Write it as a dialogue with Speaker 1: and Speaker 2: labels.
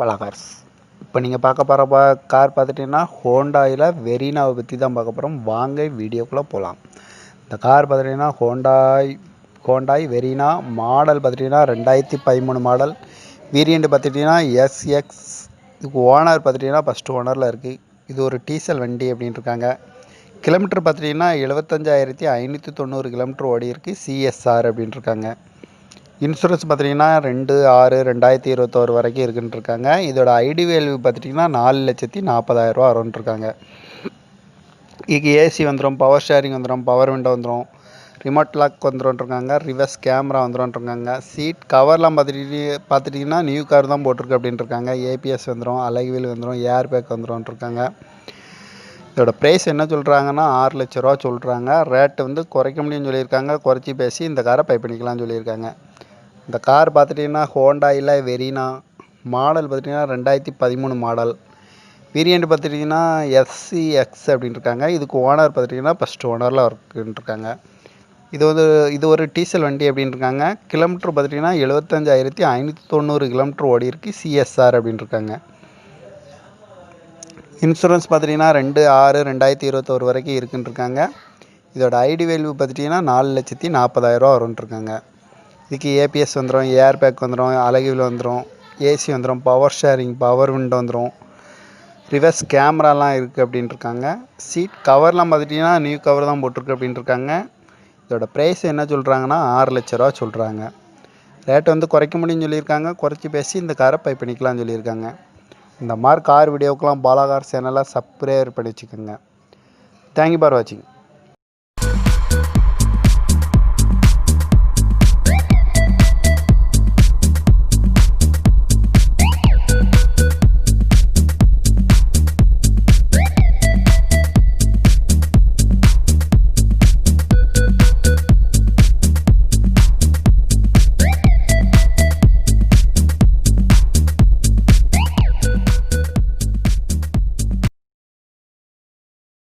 Speaker 1: பலா கார்ஸ். இப்போ நீங்கள் பார்க்க போகிற கார் பார்த்துட்டிங்கன்னா ஹோண்டாயில் வெரினாவை பற்றி தான் பார்க்க போகிறோம். வாங்க வீடியோக்குள்ளே போகலாம். இந்த கார் பார்த்துட்டிங்கன்னா ஹோண்டாய் வெரினா மாடல் பார்த்துட்டிங்கன்னா 2013 மாடல். வேரியண்ட் பார்த்துட்டிங்கன்னா எஸ்எக்ஸ். இதுக்கு ஓனர் பார்த்துட்டிங்கன்னா ஃபஸ்ட்டு ஓனரில் இருக்குது. இது ஒரு டீசல் வண்டி அப்படின்னு இருக்காங்க. கிலோமீட்டர் பார்த்துட்டிங்கன்னா 75,590 கிலோமீட்டர் ஓடி இருக்குது. சிஎஸ்ஆர் அப்படின்னு இருக்காங்க. இன்சூரன்ஸ் பார்த்துட்டிங்கன்னா 2/6/2021 வரைக்கும் இருக்குன்னு இருக்காங்க. இதோட ஐடி வேல்யூ பார்த்துட்டிங்கன்னா 4,40,000 ரூபா வரும்னு இருக்காங்க. இதுக்கு ஏசி வந்துடும், பவர் ஷேரிங் வந்துடும், பவர் விண்டோ வந்துடும், ரிமோட் லாக் வந்துடும்ருக்காங்க, ரிவர்ஸ் கேமரா வந்துடும்ருக்காங்க. சீட் கவர்லாம் பார்த்துட்டிங்கன்னா நியூ கார் தான் போட்டிருக்கு அப்படின்ட்டு இருக்காங்க. ஏபிஎஸ் வந்துடும், அலாய் வீல் வந்துடும், ஏர் பேக் வந்துடும்ருக்காங்க. இதோட ப்ரைஸ் என்ன சொல்கிறாங்கன்னா 6 லட்ச ரூபா சொல்கிறாங்க. ரேட்டு வந்து குறைக்க முடியும்னு சொல்லியிருக்காங்க. குறைச்சி பேசி இந்த காரை பை பண்ணிக்கலாம்னு சொல்லியிருக்காங்க. இந்த கார் பார்த்துட்டிங்கன்னா ஹோண்டாயில் வெரினா மாடல் பார்த்துட்டிங்கன்னா 2013 மாடல். வேரியண்ட் பார்த்துட்டிங்கன்னா எஸ்சிஎக்ஸ் அப்படின்னு இருக்காங்க. இதுக்கு ஓனர் பார்த்துட்டிங்கன்னா ஃபஸ்ட்டு ஓனரில் இருக்குன்ட்ருக்காங்க. இது ஒரு டீசல் வண்டி அப்படின்னு இருக்காங்க. கிலோமீட்டர் பார்த்துட்டிங்கன்னா 75,590 கிலோமீட்டர் ஓடி இருக்குது. சிஎஸ்ஆர் அப்படின்னு இருக்காங்க. இன்சூரன்ஸ் பார்த்துட்டிங்கன்னா 2/6/2021 வரைக்கும் இருக்குன்னு இருக்காங்க. இதோட ஐடி வேல்யூ பார்த்துட்டிங்கன்னா 4,40,000 ரூபா வரும்ன்ட்ருக்காங்க. இதுக்கு ஏபிஎஸ் வந்துடும், ஏர் பேக் வந்துடும், அலாய் வீல் வந்துடும், ஏசி வந்துடும், பவர் ஷேரிங், பவர் விண்டோ வந்துடும், ரிவர்ஸ் கேமராலாம் இருக்குது அப்படின்ட்டு இருக்காங்க. சீட் கவர்லாம் பார்த்துட்டிங்கன்னா நியூ கவர் தான் போட்டிருக்கு அப்படின்ட்டு இருக்காங்க. இதோட ப்ரைஸ் என்ன சொல்கிறாங்கன்னா 6 லட்ச ரூபா சொல்கிறாங்க. ரேட்டை வந்து குறைக்க முடியும்னு சொல்லியிருக்காங்க. குறைச்சி பேசி இந்த காரை பை பண்ணிக்கலாம்னு சொல்லியிருக்காங்க. இந்த மாதிரி கார் வீடியோக்கெலாம் பாலா கார் சேனலை சப்ஸ்கிரைப் பண்ணி வச்சுக்கோங்க. தேங்க்யூ ஃபார் வாட்சிங்.